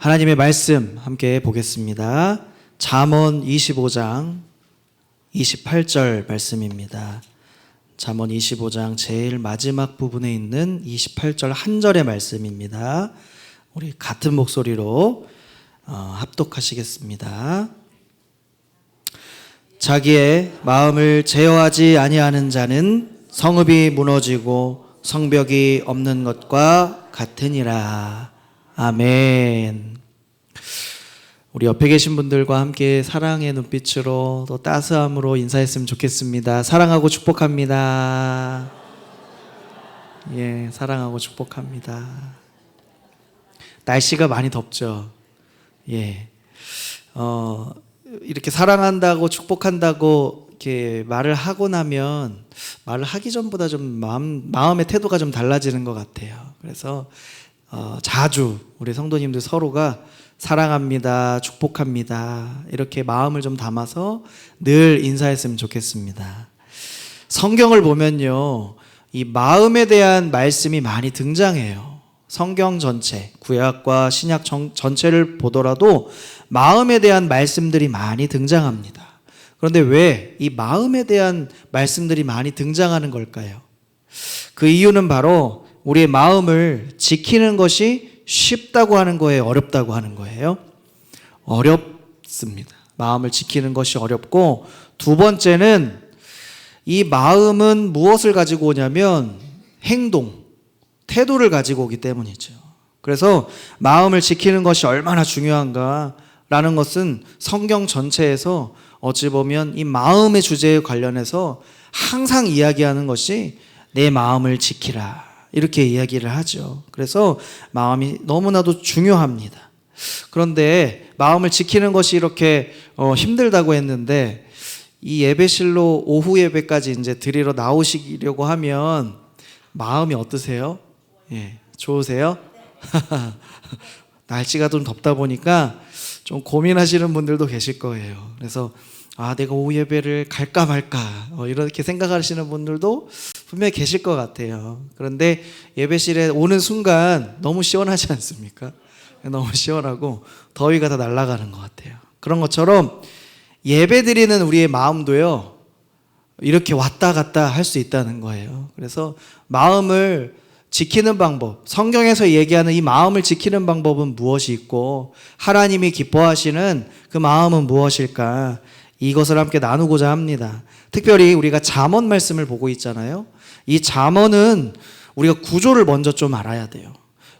하나님의 말씀 함께 보겠습니다. 잠언 25장 28절 말씀입니다. 잠언 25장 제일 마지막 부분에 있는 28절 한 절의 말씀입니다. 우리 같은 목소리로 합독하시겠습니다. 자기의 마음을 제어하지 아니하는 자는 성읍이 무너지고 성벽이 없는 것과 같으니라. 아멘. 우리 옆에 계신 분들과 함께 사랑의 눈빛으로 또 따스함으로 인사했으면 좋겠습니다. 사랑하고 축복합니다. 예, 사랑하고 축복합니다. 날씨가 많이 덥죠. 예, 이렇게 사랑한다고 축복한다고 이렇게 말을 하고 나면 말을 하기 전보다 좀 마음의 태도가 좀 달라지는 것 같아요. 그래서 자주 우리 성도님들 서로가 사랑합니다, 축복합니다 이렇게 마음을 좀 담아서 늘 인사했으면 좋겠습니다. 성경을 보면요, 이 마음에 대한 말씀이 많이 등장해요. 성경 전체, 구약과 신약 전체를 보더라도 마음에 대한 말씀들이 많이 등장합니다. 그런데 왜 이 마음에 대한 말씀들이 많이 등장하는 걸까요? 그 이유는 바로 우리의 마음을 지키는 것이 쉽다고 하는 거예요, 어렵다고 하는 거예요? 어렵습니다. 마음을 지키는 것이 어렵고, 두 번째는 이 마음은 무엇을 가지고 오냐면 행동, 태도를 가지고 오기 때문이죠. 그래서 마음을 지키는 것이 얼마나 중요한가라는 것은 성경 전체에서 어찌 보면 이 마음의 주제에 관련해서 항상 이야기하는 것이 내 마음을 지키라, 이렇게 이야기를 하죠. 그래서 마음이 너무나도 중요합니다. 그런데 마음을 지키는 것이 이렇게 힘들다고 했는데, 이 예배실로 오후 예배까지 이제 드리러 나오시려고 하면 마음이 어떠세요? 예, 좋으세요? 날씨가 좀 덥다 보니까 좀 고민하시는 분들도 계실 거예요. 그래서 내가 오후 예배를 갈까 말까 이렇게 생각하시는 분들도 분명히 계실 것 같아요. 그런데 예배실에 오는 순간 너무 시원하지 않습니까? 너무 시원하고 더위가 다 날아가는 것 같아요. 그런 것처럼 예배 드리는 우리의 마음도요, 이렇게 왔다 갔다 할 수 있다는 거예요. 그래서 마음을 지키는 방법, 성경에서 얘기하는 이 마음을 지키는 방법은 무엇이 있고 하나님이 기뻐하시는 그 마음은 무엇일까, 이것을 함께 나누고자 합니다. 특별히 우리가 잠언 말씀을 보고 있잖아요. 이 잠언은 우리가 구조를 먼저 좀 알아야 돼요.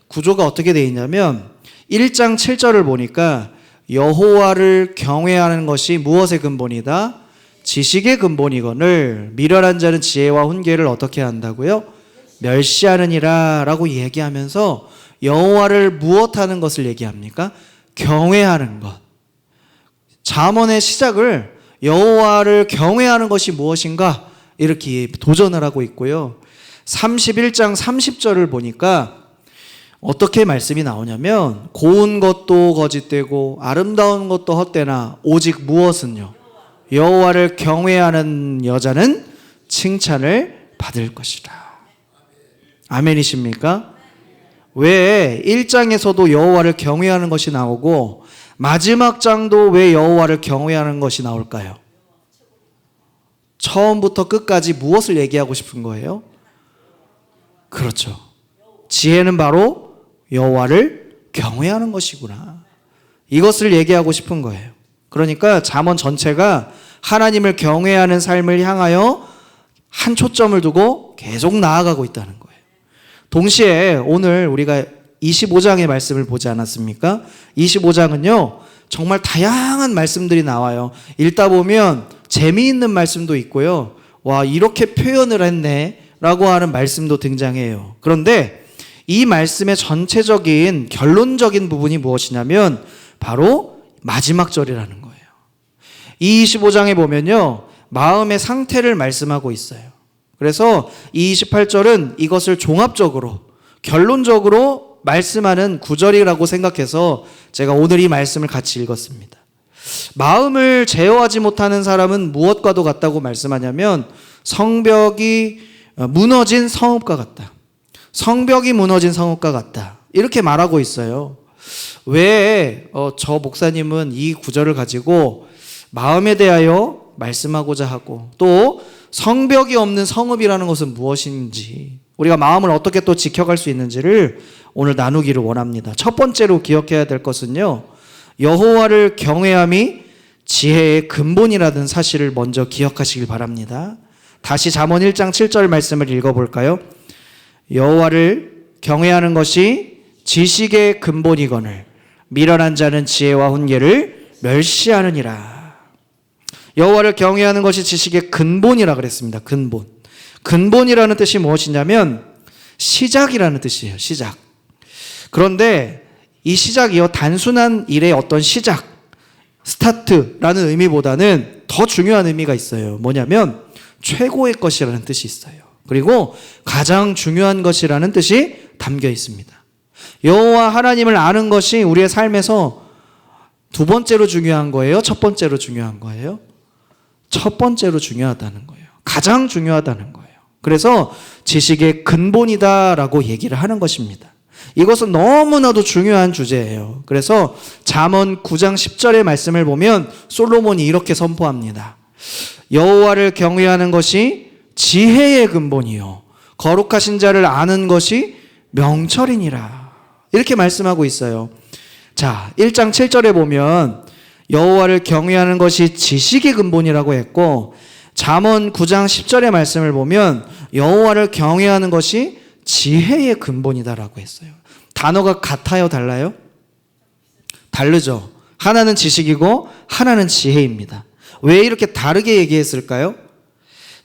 구조가 어떻게 되어 있냐면 1장 7절을 보니까 여호와를 경외하는 것이 무엇의 근본이다? 지식의 근본이거늘 미련한 자는 지혜와 훈계를 어떻게 한다고요? 멸시하느니라 라고 얘기하면서 여호와를 무엇하는 것을 얘기합니까? 경외하는 것. 잠언의 시작을 여호와를 경외하는 것이 무엇인가 이렇게 도전을 하고 있고요. 31장 30절을 보니까 어떻게 말씀이 나오냐면 고운 것도 거짓되고 아름다운 것도 헛되나 오직 무엇은요? 여호와를 경외하는 여자는 칭찬을 받을 것이라. 아멘이십니까? 왜 1장에서도 여호와를 경외하는 것이 나오고 마지막 장도 왜 여호와를 경외하는 것이 나올까요? 처음부터 끝까지 무엇을 얘기하고 싶은 거예요? 그렇죠. 지혜는 바로 여호와를 경외하는 것이구나, 이것을 얘기하고 싶은 거예요. 그러니까 잠언 전체가 하나님을 경외하는 삶을 향하여 한 초점을 두고 계속 나아가고 있다는 거예요. 동시에 오늘 우리가 25장의 말씀을 보지 않았습니까? 25장은요 정말 다양한 말씀들이 나와요. 읽다 보면 재미있는 말씀도 있고요, 와 이렇게 표현을 했네 라고 하는 말씀도 등장해요. 그런데 이 말씀의 전체적인 결론적인 부분이 무엇이냐면 바로 마지막 절이라는 거예요. 이 25장에 보면요 마음의 상태를 말씀하고 있어요. 그래서 이 28절은 이것을 종합적으로 결론적으로 말씀하는 구절이라고 생각해서 제가 오늘 이 말씀을 같이 읽었습니다. 마음을 제어하지 못하는 사람은 무엇과도 같다고 말씀하냐면 성벽이 무너진 성읍과 같다. 성벽이 무너진 성읍과 같다. 이렇게 말하고 있어요. 왜 저 목사님은 이 구절을 가지고 마음에 대하여 말씀하고자 하고, 또 성벽이 없는 성읍이라는 것은 무엇인지, 우리가 마음을 어떻게 또 지켜갈 수 있는지를 오늘 나누기를 원합니다. 첫 번째로 기억해야 될 것은요, 여호와를 경외함이 지혜의 근본이라는 사실을 먼저 기억하시길 바랍니다. 다시 잠언 1장 7절 말씀을 읽어볼까요? 여호와를 경외하는 것이 지식의 근본이거늘 미련한 자는 지혜와 훈계를 멸시하느니라. 여호와를 경외하는 것이 지식의 근본이라 그랬습니다. 근본. 근본이라는 뜻이 무엇이냐면 시작이라는 뜻이에요. 시작. 그런데 이 시작이요, 단순한 일의 어떤 시작, 스타트라는 의미보다는 더 중요한 의미가 있어요. 뭐냐면 최고의 것이라는 뜻이 있어요. 그리고 가장 중요한 것이라는 뜻이 담겨 있습니다. 여호와 하나님을 아는 것이 우리의 삶에서 두 번째로 중요한 거예요? 첫 번째로 중요한 거예요? 첫 번째로 중요하다는 거예요. 가장 중요하다는 거예요. 그래서 지식의 근본이다라고 얘기를 하는 것입니다. 이것은 너무나도 중요한 주제예요. 그래서 잠언 9장 10절의 말씀을 보면 솔로몬이 이렇게 선포합니다. 여호와를 경외하는 것이 지혜의 근본이요 거룩하신 자를 아는 것이 명철이니라. 이렇게 말씀하고 있어요. 자, 1장 7절에 보면 여호와를 경외하는 것이 지식의 근본이라고 했고, 잠언 9장 10절의 말씀을 보면 여호와를 경외하는 것이 지혜의 근본이다라고 했어요. 단어가 같아요, 달라요? 다르죠. 하나는 지식이고 하나는 지혜입니다. 왜 이렇게 다르게 얘기했을까요?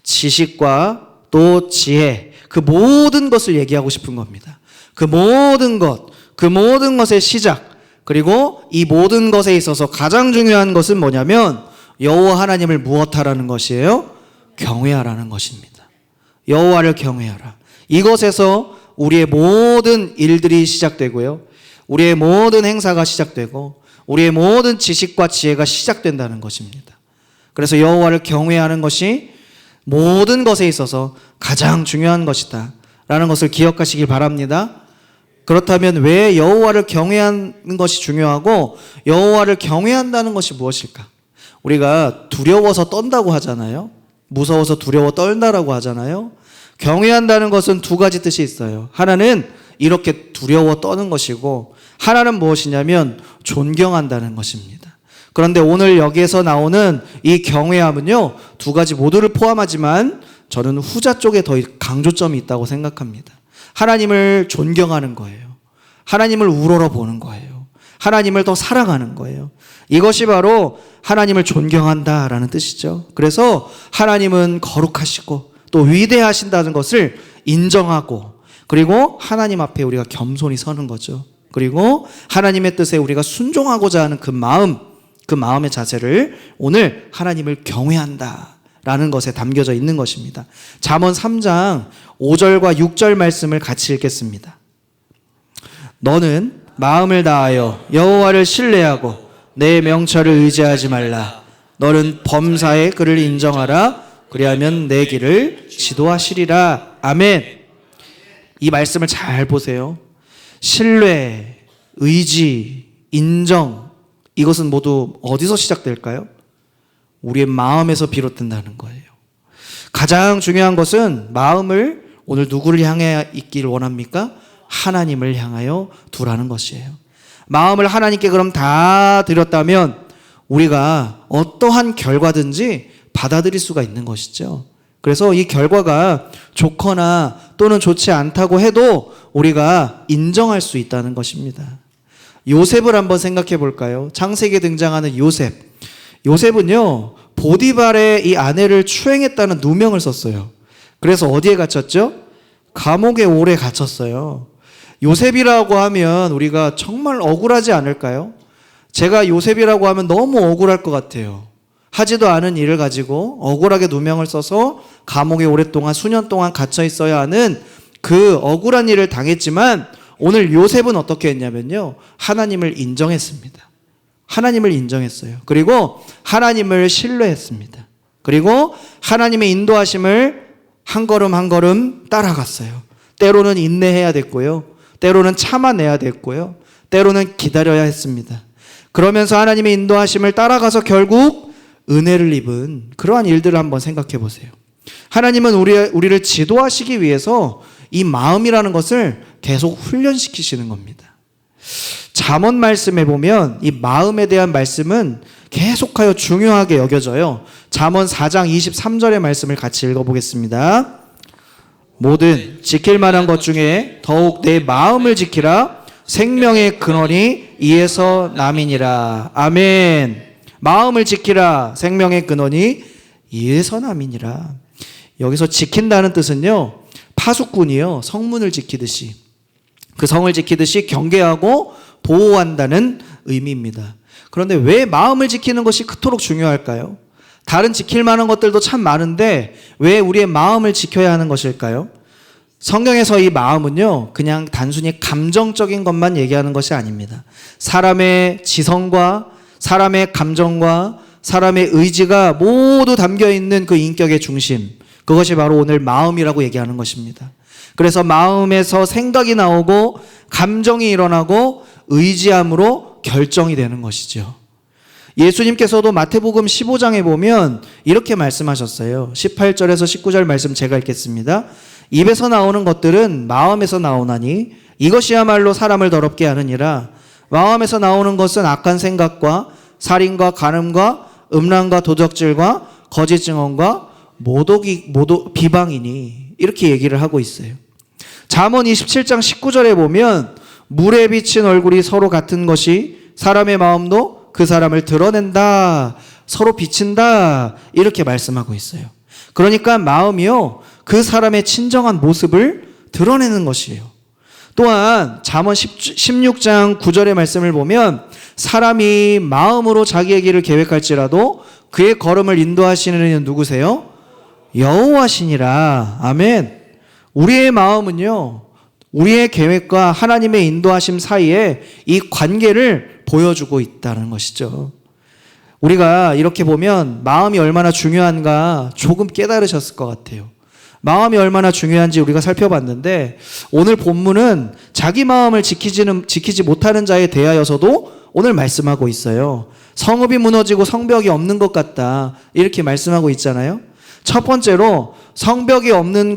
지식과 또 지혜, 그 모든 것을 얘기하고 싶은 겁니다. 그 모든 것의 시작, 그리고 이 모든 것에 있어서 가장 중요한 것은 뭐냐면 여호와 하나님을 무엇하라는 것이에요? 경외하라는 것입니다. 여호와를 경외하라. 이것에서 우리의 모든 일들이 시작되고요, 우리의 모든 행사가 시작되고 우리의 모든 지식과 지혜가 시작된다는 것입니다. 그래서 여호와를 경외하는 것이 모든 것에 있어서 가장 중요한 것이다 라는 것을 기억하시기 바랍니다. 그렇다면 왜 여호와를 경외하는 것이 중요하고 여호와를 경외한다는 것이 무엇일까? 우리가 두려워서 떤다고 하잖아요. 무서워서 두려워 떨다라고 하잖아요. 경외한다는 것은 두 가지 뜻이 있어요. 하나는 이렇게 두려워 떠는 것이고, 하나는 무엇이냐면 존경한다는 것입니다. 그런데 오늘 여기에서 나오는 이 경외함은요, 두 가지 모두를 포함하지만 저는 후자 쪽에 더 강조점이 있다고 생각합니다. 하나님을 존경하는 거예요. 하나님을 우러러 보는 거예요. 하나님을 더 사랑하는 거예요. 이것이 바로 하나님을 존경한다라는 뜻이죠. 그래서 하나님은 거룩하시고 또 위대하신다는 것을 인정하고, 그리고 하나님 앞에 우리가 겸손히 서는 거죠. 그리고 하나님의 뜻에 우리가 순종하고자 하는 그 마음의 자세를 오늘 하나님을 경외한다 라는 것에 담겨져 있는 것입니다. 잠언 3장 5절과 6절 말씀을 같이 읽겠습니다. 너는 마음을 다하여 여호와를 신뢰하고 내 명철을 의지하지 말라. 너는 범사에 그를 인정하라. 그리하면 내 길을 지도하시리라. 아멘. 이 말씀을 잘 보세요. 신뢰, 의지, 인정, 이것은 모두 어디서 시작될까요? 우리의 마음에서 비롯된다는 거예요. 가장 중요한 것은 마음을 오늘 누구를 향해 있기를 원합니까? 하나님을 향하여 두라는 것이에요. 마음을 하나님께 그럼 다 드렸다면 우리가 어떠한 결과든지 받아들일 수가 있는 것이죠. 그래서 이 결과가 좋거나 또는 좋지 않다고 해도 우리가 인정할 수 있다는 것입니다. 요셉을 한번 생각해 볼까요? 창세기에 등장하는 요셉. 요셉은요, 보디발의 이 아내를 추행했다는 누명을 썼어요. 그래서 어디에 갇혔죠? 감옥에 오래 갇혔어요. 요셉이라고 하면 우리가 정말 억울하지 않을까요? 제가 요셉이라고 하면 너무 억울할 것 같아요. 하지도 않은 일을 가지고 억울하게 누명을 써서 감옥에 오랫동안 수년 동안 갇혀 있어야 하는 그 억울한 일을 당했지만, 오늘 요셉은 어떻게 했냐면요, 하나님을 인정했습니다. 하나님을 인정했어요. 그리고 하나님을 신뢰했습니다. 그리고 하나님의 인도하심을 한 걸음 한 걸음 따라갔어요. 때로는 인내해야 됐고요, 때로는 참아내야 됐고요, 때로는 기다려야 했습니다. 그러면서 하나님의 인도하심을 따라가서 결국 은혜를 입은 그러한 일들을 한번 생각해 보세요. 하나님은 우리를 지도하시기 위해서 이 마음이라는 것을 계속 훈련시키시는 겁니다. 잠언 말씀에 보면 이 마음에 대한 말씀은 계속하여 중요하게 여겨져요. 잠언 4장 23절의 말씀을 같이 읽어보겠습니다. 모든 지킬 만한 것 중에 더욱 내 마음을 지키라. 생명의 근원이 이에서 남이니라. 아멘. 마음을 지키라. 생명의 근원이 이에서 남이니라. 여기서 지킨다는 뜻은요, 파수꾼이요 성문을 지키듯이, 그 성을 지키듯이 경계하고 보호한다는 의미입니다. 그런데 왜 마음을 지키는 것이 그토록 중요할까요? 다른 지킬 만한 것들도 참 많은데 왜 우리의 마음을 지켜야 하는 것일까요? 성경에서 이 마음은요, 그냥 단순히 감정적인 것만 얘기하는 것이 아닙니다. 사람의 지성과 사람의 감정과 사람의 의지가 모두 담겨 있는 그 인격의 중심, 그것이 바로 오늘 마음이라고 얘기하는 것입니다. 그래서 마음에서 생각이 나오고 감정이 일어나고 의지함으로 결정이 되는 것이죠. 예수님께서도 마태복음 15장에 보면 이렇게 말씀하셨어요. 18절에서 19절 말씀 제가 읽겠습니다. 입에서 나오는 것들은 마음에서 나오나니 이것이야말로 사람을 더럽게 하느니라. 마음에서 나오는 것은 악한 생각과 살인과 간음과 음란과 도적질과 거짓 증언과 비방이니, 이렇게 얘기를 하고 있어요. 잠언 27장 19절에 보면 물에 비친 얼굴이 서로 같은 것이 사람의 마음도 그 사람을 드러낸다, 서로 비친다, 이렇게 말씀하고 있어요. 그러니까 마음이요, 그 사람의 진정한 모습을 드러내는 것이에요. 또한 잠언 16장 9절의 말씀을 보면 사람이 마음으로 자기의 길을 계획할지라도 그의 걸음을 인도하시는 이는 누구세요? 여호와시니라. 아멘. 우리의 마음은요, 우리의 계획과 하나님의 인도하심 사이에 이 관계를 보여주고 있다는 것이죠. 우리가 이렇게 보면 마음이 얼마나 중요한가 조금 깨달으셨을 것 같아요. 마음이 얼마나 중요한지 우리가 살펴봤는데, 오늘 본문은 자기 마음을 지키지 못하는 자에 대하여서도 오늘 말씀하고 있어요. 성읍이 무너지고 성벽이 없는 것 같다, 이렇게 말씀하고 있잖아요. 첫 번째로 성벽이 없는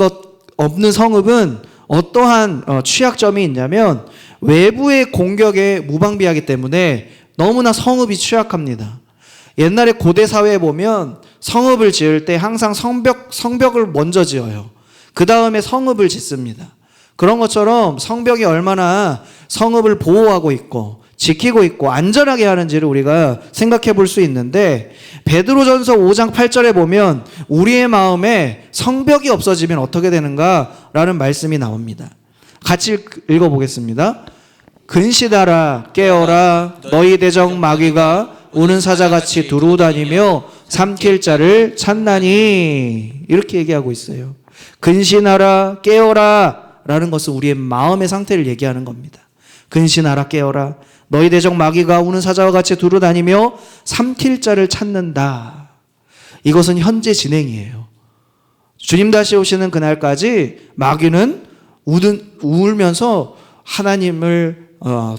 성읍은 어떠한 취약점이 있냐면 외부의 공격에 무방비하기 때문에 너무나 성읍이 취약합니다. 옛날에 고대 사회에 보면 성읍을 지을 때 항상 성벽을 먼저 지어요. 그 다음에 성읍을 짓습니다. 그런 것처럼 성벽이 얼마나 성읍을 보호하고 있고 지키고 있고 안전하게 하는지를 우리가 생각해 볼 수 있는데, 베드로전서 5장 8절에 보면 우리의 마음에 성벽이 없어지면 어떻게 되는가라는 말씀이 나옵니다. 같이 읽어보겠습니다. 근시하라, 깨어라, 너희 대적 마귀가 우는 사자같이 두루다니며 삼킬 자를 찾나니, 이렇게 얘기하고 있어요. 근신하라, 깨어라 라는 것은 우리의 마음의 상태를 얘기하는 겁니다. 근신하라, 깨어라, 너희 대적 마귀가 우는 사자와 같이 두루다니며 삼킬 자를 찾는다. 이것은 현재 진행이에요. 주님 다시 오시는 그날까지 마귀는 울면서 하나님을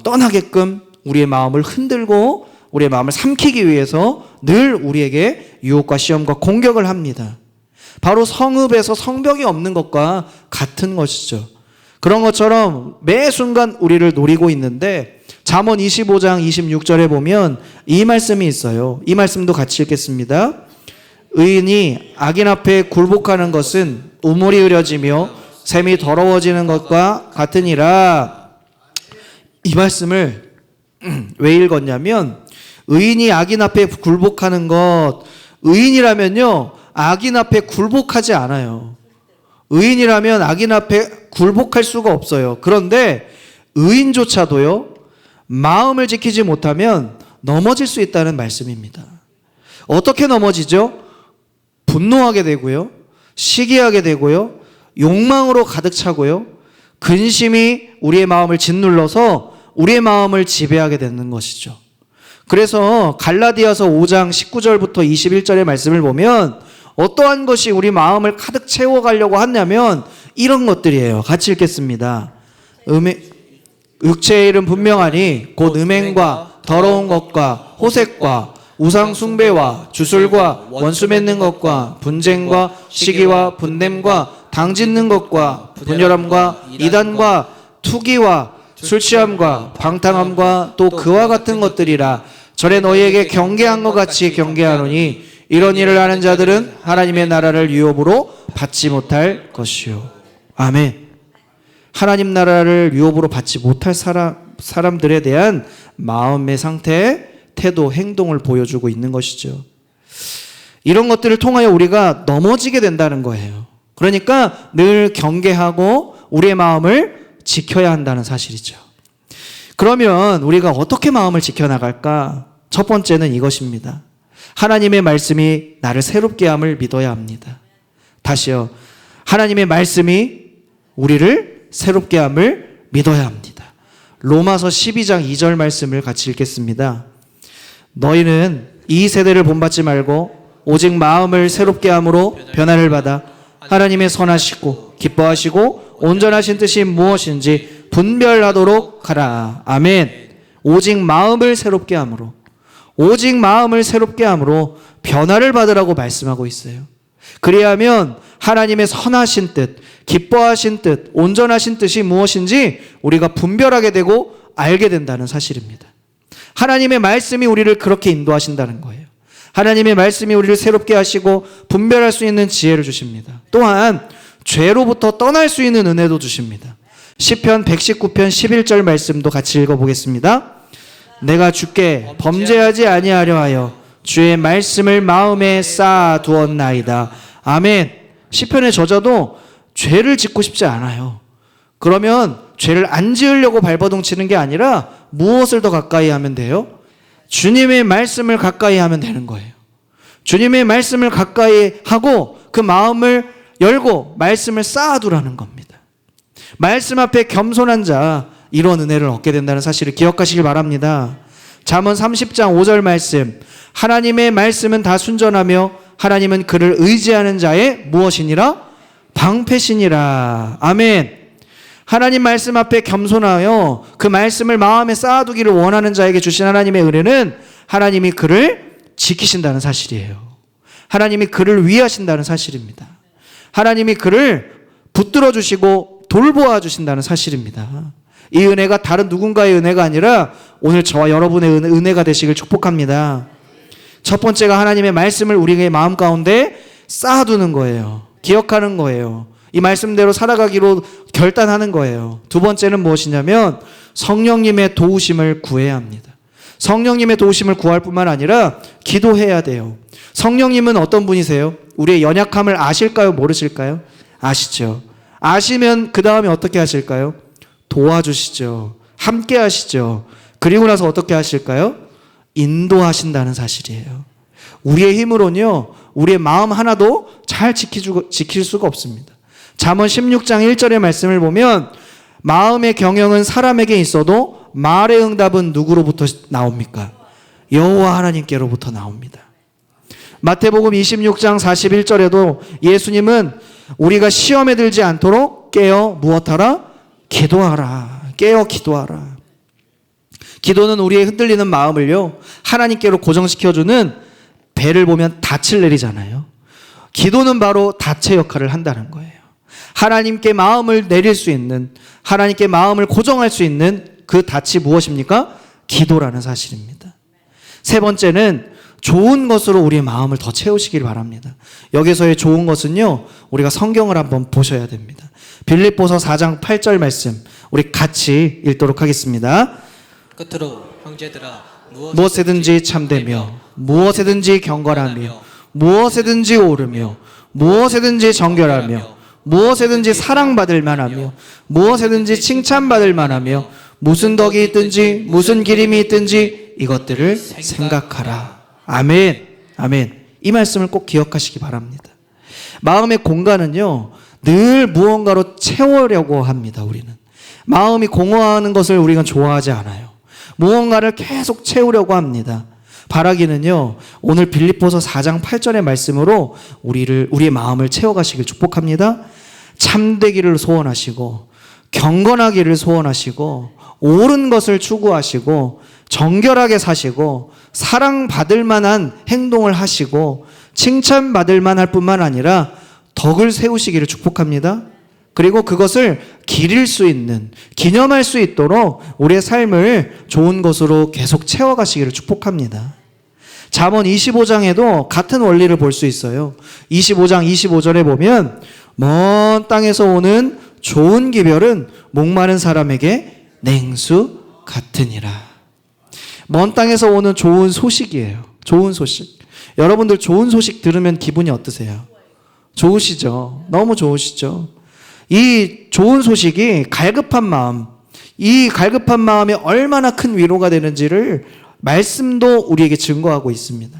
떠나게끔 우리의 마음을 흔들고 우리의 마음을 삼키기 위해서 늘 우리에게 유혹과 시험과 공격을 합니다. 바로 성읍에서 성벽이 없는 것과 같은 것이죠. 그런 것처럼 매 순간 우리를 노리고 있는데, 잠언 25장 26절에 보면 이 말씀이 있어요. 이 말씀도 같이 읽겠습니다. 의인이 악인 앞에 굴복하는 것은 우물이 흐려지며 샘이 더러워지는 것과 같으니라. 이 말씀을 왜 읽었냐면, 의인이 악인 앞에 굴복하는 것, 의인이라면요 악인 앞에 굴복하지 않아요. 의인이라면 악인 앞에 굴복할 수가 없어요. 그런데 의인조차도요 마음을 지키지 못하면 넘어질 수 있다는 말씀입니다. 어떻게 넘어지죠? 분노하게 되고요, 시기하게 되고요, 욕망으로 가득 차고요, 근심이 우리의 마음을 짓눌러서 우리의 마음을 지배하게 되는 것이죠. 그래서 갈라디아서 5장 19절부터 21절의 말씀을 보면 어떠한 것이 우리 마음을 가득 채워가려고 하냐면 이런 것들이에요. 같이 읽겠습니다. 육체의 일은 분명하니 곧 음행과 더러운 것과 호색과 우상 숭배와 주술과 원수 맺는 것과 분쟁과 시기와 분냄과 당짓는 것과 분열함과 이단과 투기와 술 취함과 방탕함과 또 그와 같은 것들이라. 전에 너희에게 경계한 것 같이 경계하노니 이런 일을 하는 자들은 하나님의 나라를 유업으로 받지 못할 것이요. 아멘. 하나님 나라를 유업으로 받지 못할 사람들에 대한 마음의 상태, 태도, 행동을 보여주고 있는 것이죠. 이런 것들을 통하여 우리가 넘어지게 된다는 거예요. 그러니까 늘 경계하고 우리의 마음을 지켜야 한다는 사실이죠. 그러면 우리가 어떻게 마음을 지켜나갈까? 첫 번째는 이것입니다. 하나님의 말씀이 나를 새롭게 함을 믿어야 합니다. 다시요. 하나님의 말씀이 우리를 새롭게 함을 믿어야 합니다. 로마서 12장 2절 말씀을 같이 읽겠습니다. 너희는 이 세대를 본받지 말고 오직 마음을 새롭게 함으로 변화를 받아 하나님의 선하시고 기뻐하시고 온전하신 뜻이 무엇인지 분별하도록 하라. 아멘. 오직 마음을 새롭게 함으로, 오직 마음을 새롭게 함으로 변화를 받으라고 말씀하고 있어요. 그리하면 하나님의 선하신 뜻, 기뻐하신 뜻, 온전하신 뜻이 무엇인지 우리가 분별하게 되고 알게 된다는 사실입니다. 하나님의 말씀이 우리를 그렇게 인도하신다는 거예요. 하나님의 말씀이 우리를 새롭게 하시고 분별할 수 있는 지혜를 주십니다. 또한 죄로부터 떠날 수 있는 은혜도 주십니다. 시편 119편 11절 말씀도 같이 읽어보겠습니다. 내가 주께 범죄하지 아니하려 하여 주의 말씀을 마음에 쌓아 두었나이다. 아멘. 시편의 저자도 죄를 짓고 싶지 않아요. 그러면 죄를 안 지으려고 발버둥치는 게 아니라 무엇을 더 가까이 하면 돼요? 주님의 말씀을 가까이 하면 되는 거예요. 주님의 말씀을 가까이 하고 그 마음을 열고 말씀을 쌓아두라는 겁니다. 말씀 앞에 겸손한 자, 이런 은혜를 얻게 된다는 사실을 기억하시길 바랍니다. 잠언 30장 5절 말씀, 하나님의 말씀은 다 순전하며 하나님은 그를 의지하는 자의 무엇이니라? 방패시니라. 아멘. 하나님 말씀 앞에 겸손하여 그 말씀을 마음에 쌓아두기를 원하는 자에게 주신 하나님의 은혜는 하나님이 그를 지키신다는 사실이에요. 하나님이 그를 위하신다는 사실입니다. 하나님이 그를 붙들어 주시고 돌보아 주신다는 사실입니다. 이 은혜가 다른 누군가의 은혜가 아니라 오늘 저와 여러분의 은혜가 되시길 축복합니다. 첫 번째가 하나님의 말씀을 우리의 마음 가운데 쌓아두는 거예요. 기억하는 거예요. 이 말씀대로 살아가기로 결단하는 거예요. 두 번째는 무엇이냐면 성령님의 도우심을 구해야 합니다. 성령님의 도우심을 구할 뿐만 아니라 기도해야 돼요. 성령님은 어떤 분이세요? 우리의 연약함을 아실까요? 모르실까요? 아시죠. 아시면 그 다음에 어떻게 하실까요? 도와주시죠. 함께 하시죠. 그리고 나서 어떻게 하실까요? 인도하신다는 사실이에요. 우리의 힘으로는요, 우리의 마음 하나도 잘 지킬 수가 없습니다. 잠언 16장 1절의 말씀을 보면 마음의 경영은 사람에게 있어도 말의 응답은 누구로부터 나옵니까? 여호와 하나님께로부터 나옵니다. 마태복음 26장 41절에도 예수님은 우리가 시험에 들지 않도록 깨어 무엇하라? 기도하라. 깨어 기도하라. 기도는 우리의 흔들리는 마음을요, 하나님께로 고정시켜주는 배를 보면 닻을 내리잖아요. 기도는 바로 닻의 역할을 한다는 거예요. 하나님께 마음을 내릴 수 있는, 하나님께 마음을 고정할 수 있는 그 닻이 무엇입니까? 기도라는 사실입니다. 세 번째는 좋은 것으로 우리의 마음을 더 채우시길 바랍니다. 여기서의 좋은 것은요, 우리가 성경을 한번 보셔야 됩니다. 빌립보서 4장 8절 말씀 우리 같이 읽도록 하겠습니다. 끝으로 형제들아 무엇에든지 참되며 무엇에든지 경건하며 무엇에든지 오르며 무엇에든지 정결하며 무엇에든지 사랑받을 만하며 무엇에든지 칭찬받을 만하며 무슨 덕이 있든지 무슨 기림이 있든지 이것들을 생각하라. 아멘. 아멘. 이 말씀을 꼭 기억하시기 바랍니다. 마음의 공간은요, 늘 무언가로 채우려고 합니다. 우리는 마음이 공허하는 것을 우리가 좋아하지 않아요. 무언가를 계속 채우려고 합니다. 바라기는요, 오늘 빌립보서 4장 8절의 말씀으로 우리의 마음을 채워가시길 축복합니다. 참되기를 소원하시고 경건하기를 소원하시고 옳은 것을 추구하시고 정결하게 사시고 사랑받을 만한 행동을 하시고 칭찬받을 만할 뿐만 아니라 덕을 세우시기를 축복합니다. 그리고 그것을 기릴 수 있는, 기념할 수 있도록 우리의 삶을 좋은 것으로 계속 채워가시기를 축복합니다. 잠언 25장에도 같은 원리를 볼 수 있어요. 25장 25절에 보면 먼 땅에서 오는 좋은 기별은 목마른 사람에게 냉수 같으니라. 먼 땅에서 오는 좋은 소식이에요. 좋은 소식. 여러분들 좋은 소식 들으면 기분이 어떠세요? 좋으시죠? 너무 좋으시죠? 이 좋은 소식이 갈급한 마음, 이 갈급한 마음이 얼마나 큰 위로가 되는지를 말씀도 우리에게 증거하고 있습니다.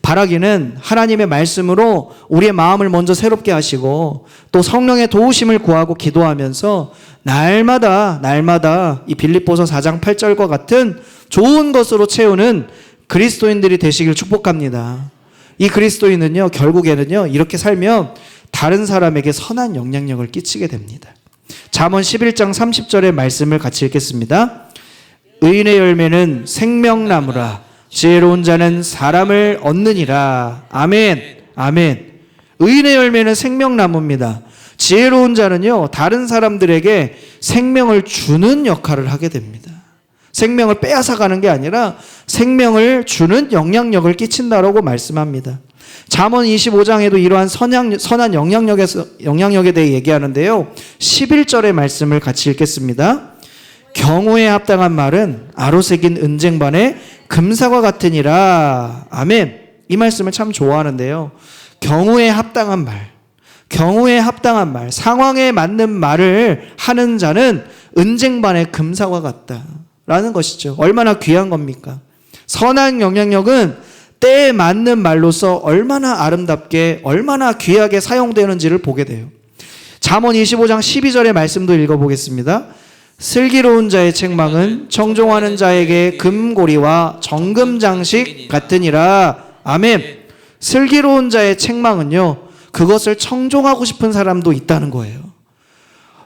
바라기는 하나님의 말씀으로 우리의 마음을 먼저 새롭게 하시고 또 성령의 도우심을 구하고 기도하면서 날마다 이 빌립보서 4장 8절과 같은 좋은 것으로 채우는 그리스도인들이 되시길 축복합니다. 이 그리스도인은요, 결국에는요, 이렇게 살면 다른 사람에게 선한 영향력을 끼치게 됩니다. 잠언 11장 30절의 말씀을 같이 읽겠습니다. 의인의 열매는 생명나무라 지혜로운 자는 사람을 얻느니라. 아멘. 아멘. 의인의 열매는 생명나무입니다. 지혜로운 자는요, 다른 사람들에게 생명을 주는 역할을 하게 됩니다. 생명을 빼앗아가는 게 아니라 생명을 주는 영향력을 끼친다라고 말씀합니다. 잠언 25장에도 이러한 선한 영향력에 대해 얘기하는데요. 11절의 말씀을 같이 읽겠습니다. 경우에 합당한 말은 아로새긴 은쟁반의 금사과 같으니라. 아멘. 이 말씀을 참 좋아하는데요. 경우에 합당한 말, 경우에 합당한 말, 상황에 맞는 말을 하는 자는 은쟁반의 금사과 같다라는 것이죠. 얼마나 귀한 겁니까? 선한 영향력은 때에 맞는 말로서 얼마나 아름답게, 얼마나 귀하게 사용되는지를 보게 돼요. 잠언 25장 12절의 말씀도 읽어보겠습니다. 슬기로운 자의 책망은 청종하는 자에게 금고리와 정금장식 같으니라. 아멘. 슬기로운 자의 책망은요, 그것을 청종하고 싶은 사람도 있다는 거예요.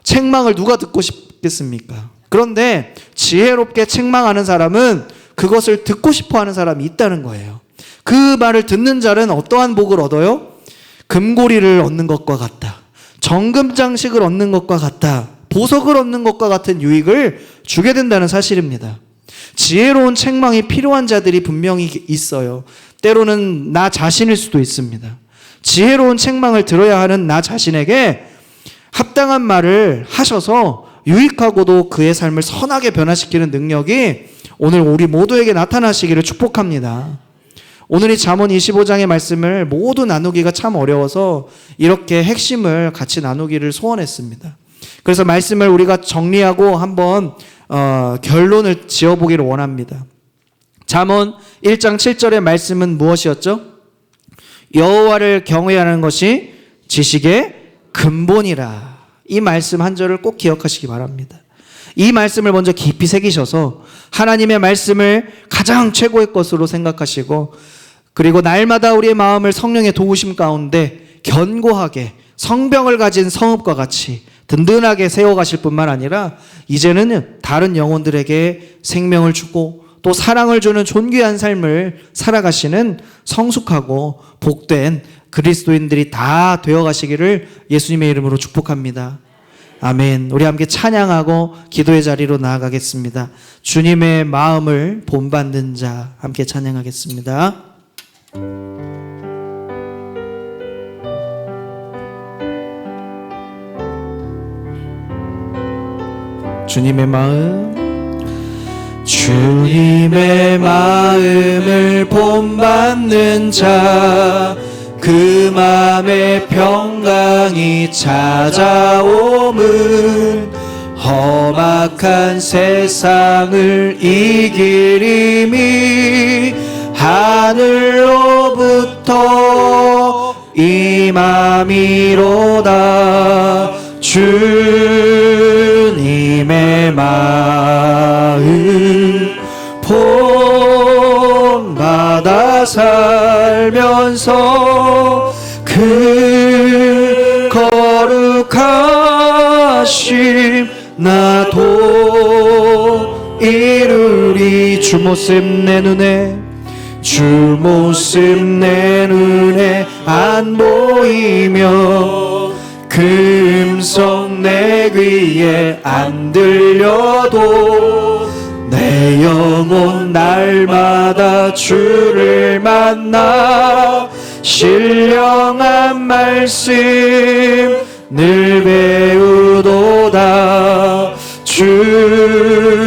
책망을 누가 듣고 싶겠습니까? 그런데 지혜롭게 책망하는 사람은 그것을 듣고 싶어 하는 사람이 있다는 거예요. 그 말을 듣는 자는 어떠한 복을 얻어요? 금고리를 얻는 것과 같다. 정금장식을 얻는 것과 같다. 보석을 얻는 것과 같은 유익을 주게 된다는 사실입니다. 지혜로운 책망이 필요한 자들이 분명히 있어요. 때로는 나 자신일 수도 있습니다. 지혜로운 책망을 들어야 하는 나 자신에게 합당한 말을 하셔서 유익하고도 그의 삶을 선하게 변화시키는 능력이 오늘 우리 모두에게 나타나시기를 축복합니다. 오늘 이 잠언 25장의 말씀을 모두 나누기가 참 어려워서 이렇게 핵심을 같이 나누기를 소원했습니다. 그래서 말씀을 우리가 정리하고 한번 결론을 지어보기를 원합니다. 잠언 1장 7절의 말씀은 무엇이었죠? 여호와를 경외하는 것이 지식의 근본이라. 이 말씀 한 절을 꼭 기억하시기 바랍니다. 이 말씀을 먼저 깊이 새기셔서 하나님의 말씀을 가장 최고의 것으로 생각하시고, 그리고 날마다 우리의 마음을 성령의 도우심 가운데 견고하게 성병을 가진 성읍과 같이 든든하게 세워가실 뿐만 아니라 이제는 다른 영혼들에게 생명을 주고 또 사랑을 주는 존귀한 삶을 살아가시는 성숙하고 복된 그리스도인들이 다 되어가시기를 예수님의 이름으로 축복합니다. 아멘. 우리 함께 찬양하고 기도의 자리로 나아가겠습니다. 주님의 마음을 본받는 자 함께 찬양하겠습니다. 주님의 마음을 본받는 자, 그 마음에 평강이 찾아옴은 험악한 세상을 이기림이 하늘로부터 임함이로다. 주님의 마음 본받아 살면서 그 거룩하심 나도 이루리. 주 모습 내 눈에, 주 모습 내 눈에 안 보이며 그 음성 내 귀에 안 들려도 내 영혼 날마다 주를 만나 신령한 말씀 늘 배우도다. 주님의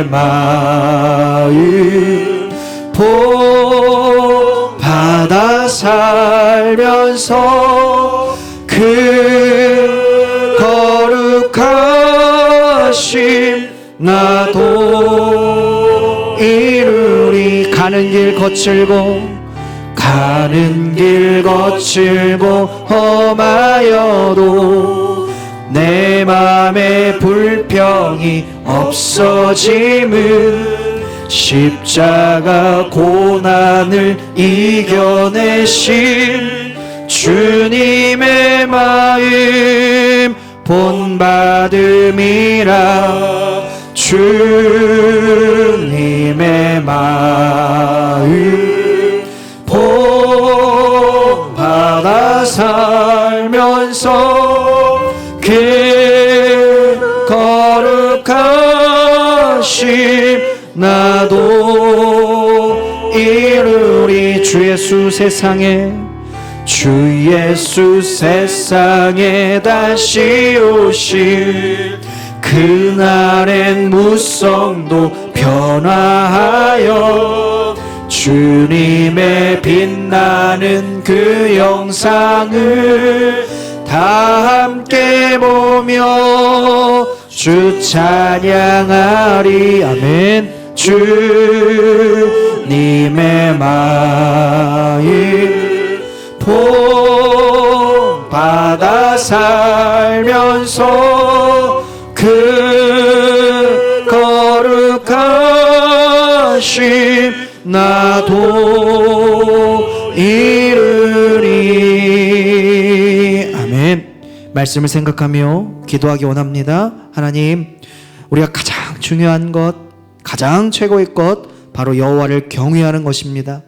마음 복 받아 살면서 그 거룩하심 나도 이루리. 가는 길 거칠고 험하여도 내 맘에 불평이 없어짐은 십자가 고난을 이겨내신 주님의 마음 본받음이라. 주님의 마음 본받아 살면서 그 거룩하심 나도 이루리. 주 예수 세상에 다시 오실 그날엔 무성도 변화하여 주님의 빛나는 그 영상을 다 함께 보며 주 찬양하리. 아멘. 주님의 마음 본받아 살면서 그 거룩하심 나도 이루리. 아멘. 말씀을 생각하며 기도하기 원합니다. 하나님, 우리가 가장 중요한 것, 가장 최고의 것 바로 여호와를 경외하는 것입니다.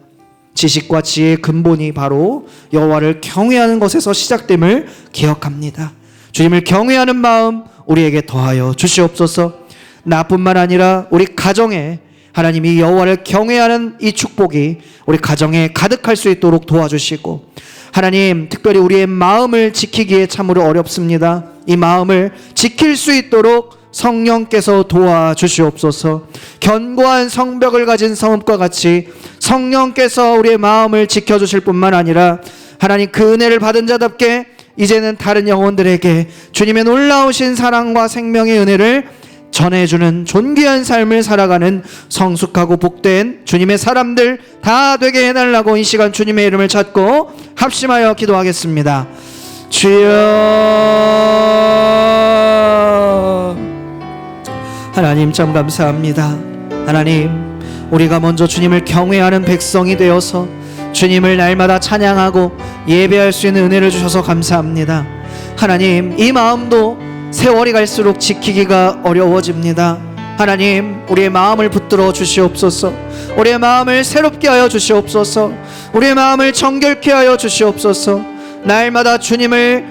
지식과 지혜의 근본이 바로 여호와를 경외하는 것에서 시작됨을 기억합니다. 주님을 경외하는 마음 우리에게 더하여 주시옵소서. 나뿐만 아니라 우리 가정에 하나님이 여호와를 경외하는 이 축복이 우리 가정에 가득할 수 있도록 도와주시고, 하나님 특별히 우리의 마음을 지키기에 참으로 어렵습니다. 이 마음을 지킬 수 있도록 성령께서 도와주시옵소서. 견고한 성벽을 가진 성읍과 같이 성령께서 우리의 마음을 지켜주실 뿐만 아니라 하나님 그 은혜를 받은 자답게 이제는 다른 영혼들에게 주님의 놀라우신 사랑과 생명의 은혜를 전해주는 존귀한 삶을 살아가는 성숙하고 복된 주님의 사람들 다 되게 해달라고 이 시간 주님의 이름을 찾고 합심하여 기도하겠습니다. 주여. 하나님 참 감사합니다. 하나님, 우리가 먼저 주님을 경외하는 백성이 되어서 주님을 날마다 찬양하고 예배할 수 있는 은혜를 주셔서 감사합니다. 하나님, 이 마음도 세월이 갈수록 지키기가 어려워집니다. 하나님, 우리의 마음을 붙들어 주시옵소서. 우리의 마음을 새롭게 하여 주시옵소서. 우리의 마음을 정결케 하여 주시옵소서. 날마다 주님을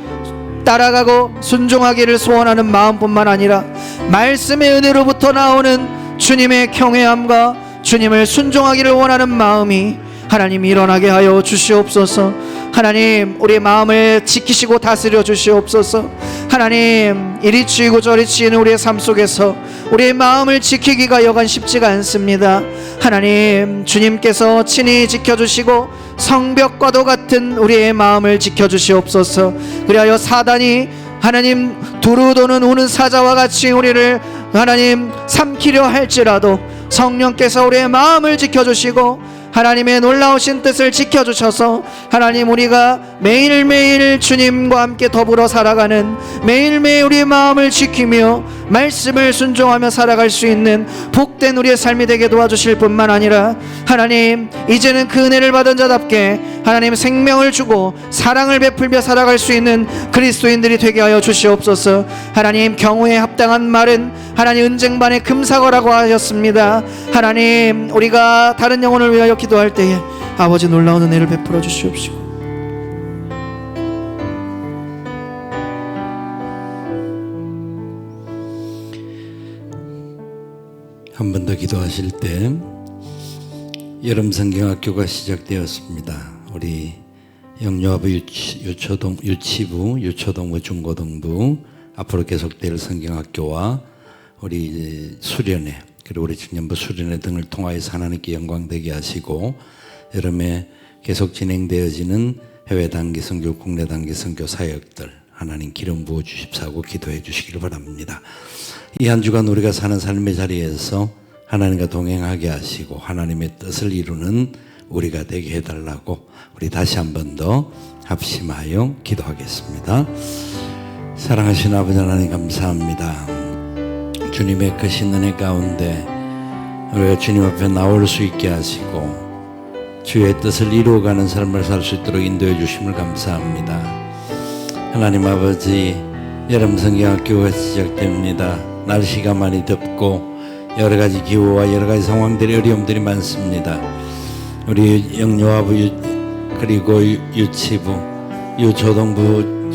따라가고 순종하기를 소원하는 마음뿐만 아니라 말씀의 은혜로부터 나오는 주님의 경외함과 주님을 순종하기를 원하는 마음이 하나님 일어나게 하여 주시옵소서. 하나님, 우리 마음을 지키시고 다스려 주시옵소서. 하나님, 이리 치이고 저리 치이는 우리의 삶 속에서 우리의 마음을 지키기가 여간 쉽지가 않습니다. 하나님, 주님께서 친히 지켜주시고 성벽과도 같은 우리의 마음을 지켜주시옵소서. 그리하여 사단이 하나님 두루 도는 우는 사자와 같이 우리를 하나님 삼키려 할지라도 성령께서 우리의 마음을 지켜주시고 하나님의 놀라우신 뜻을 지켜주셔서 하나님 우리가 매일매일 주님과 함께 더불어 살아가는 매일매일 우리의 마음을 지키며 말씀을 순종하며 살아갈 수 있는 복된 우리의 삶이 되게 도와주실 뿐만 아니라 하나님 이제는 그 은혜를 받은 자답게 하나님 생명을 주고 사랑을 베풀며 살아갈 수 있는 그리스도인들이 되게 하여 주시옵소서. 하나님 경우에 합당한 말은 하나님 은쟁반의 금사거라고 하셨습니다. 하나님 우리가 다른 영혼을 위하여 기도할 때에 아버지 놀라운 은혜를 베풀어 주시옵시고 한 번 더 기도하실 때 여름 성경학교가 시작되었습니다. 우리 영유아부 유치부, 유초동부, 중고등부 앞으로 계속될 성경학교와 우리 수련회 그리고 우리 청년부 수련회 등을 통하여서 하나님께 영광되게 하시고 여름에 계속 진행되어지는 해외 단기 선교, 국내 단기 선교 사역들 하나님 기름 부어 주십사고 기도해 주시기를 바랍니다. 이 한 주간 우리가 사는 삶의 자리에서 하나님과 동행하게 하시고 하나님의 뜻을 이루는 우리가 되게 해달라고 우리 다시 한 번 더 합심하여 기도하겠습니다. 사랑하신 아버지 하나님 감사합니다. 주님의 크신 은혜 가운데 우리가 주님 앞에 나올 수 있게 하시고 주의 뜻을 이루어가는 삶을 살 수 있도록 인도해 주심을 감사합니다. 하나님 아버지 여름 성경학교가 시작됩니다. 날씨가 많이 덥고 여러 가지 기후와 여러 가지 상황들이 어려움들이 많습니다. 우리 영유아부 그리고 유치부, 유초등부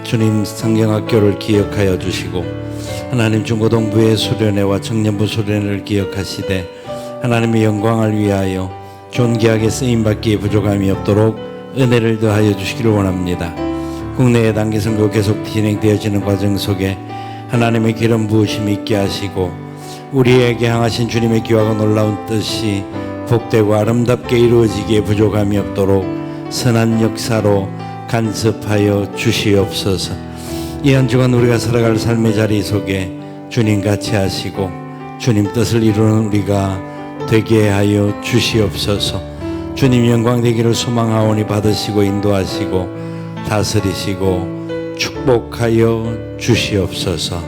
주님 성경학교를 기억하여 주시고 하나님 중고등부의 수련회와 청년부 수련회를 기억하시되 하나님의 영광을 위하여 존귀하게 쓰임받기에 부족함이 없도록 은혜를 더하여 주시기를 원합니다. 국내의 단기 선교 계속 진행되어지는 과정 속에 하나님의 기름 부으심이 있게 하시고 우리에게 향하신 주님의 귀하고 놀라운 뜻이 복되고 아름답게 이루어지기에 부족함이 없도록 선한 역사로 간섭하여 주시옵소서. 이 한 주간 우리가 살아갈 삶의 자리 속에 주님 같이 하시고 주님 뜻을 이루는 우리가 되게 하여 주시옵소서. 주님 영광 되기를 소망하오니 받으시고 인도하시고 다스리시고 축복하여 주시옵소서.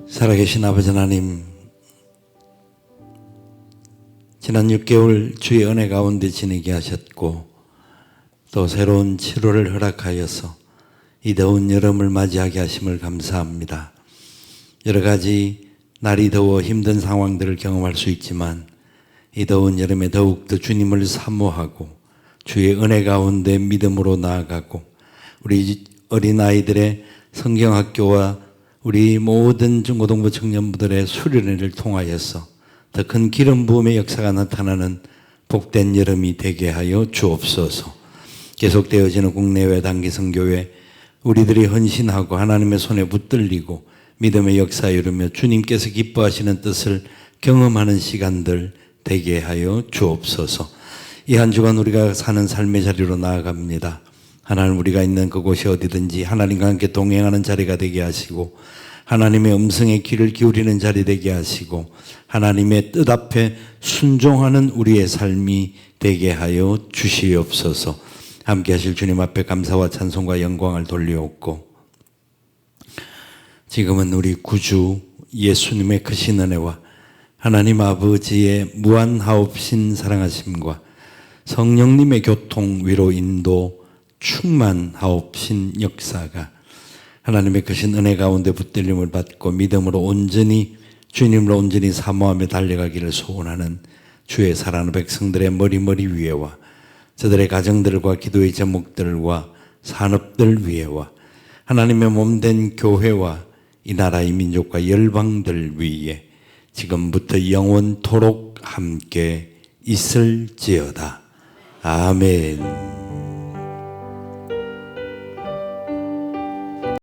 살아계신 아버지 하나님, 지난 6개월 주의 은혜 가운데 지내게 하셨고 또 새로운 7월을 허락하여서 이 더운 여름을 맞이하게 하심을 감사합니다. 여러 가지 날이 더워 힘든 상황들을 경험할 수 있지만 이 더운 여름에 더욱더 주님을 사모하고 주의 은혜 가운데 믿음으로 나아가고 우리 어린아이들의 성경학교와 우리 모든 중고등부 청년부들의 수련회를 통하여서 더 큰 기름 부음의 역사가 나타나는 복된 여름이 되게 하여 주옵소서. 계속되어지는 국내외 단기 선교회 우리들이 헌신하고 하나님의 손에 붙들리고 믿음의 역사에 이르며 주님께서 기뻐하시는 뜻을 경험하는 시간들 되게 하여 주옵소서. 이 한 주간 우리가 사는 삶의 자리로 나아갑니다. 하나님 우리가 있는 그곳이 어디든지 하나님과 함께 동행하는 자리가 되게 하시고 하나님의 음성에 귀를 기울이는 자리 되게 하시고 하나님의 뜻 앞에 순종하는 우리의 삶이 되게 하여 주시옵소서. 함께 하실 주님 앞에 감사와 찬송과 영광을 돌려옵고 지금은 우리 구주 예수님의 크신 은혜와 하나님 아버지의 무한하옵신 사랑하심과 성령님의 교통 위로 인도 충만하옵신 역사가 하나님의 크신 은혜 가운데 붙들림을 받고 믿음으로 온전히 주님을 온전히 사모하며 달려가기를 소원하는 주의 사랑하는 백성들의 머리 위에와 저들의 가정들과 기도의 제목들과 산업들 위에와 하나님의 몸된 교회와 이 나라의 민족과 열방들 위에 지금부터 영원토록 함께 있을지어다. 아멘.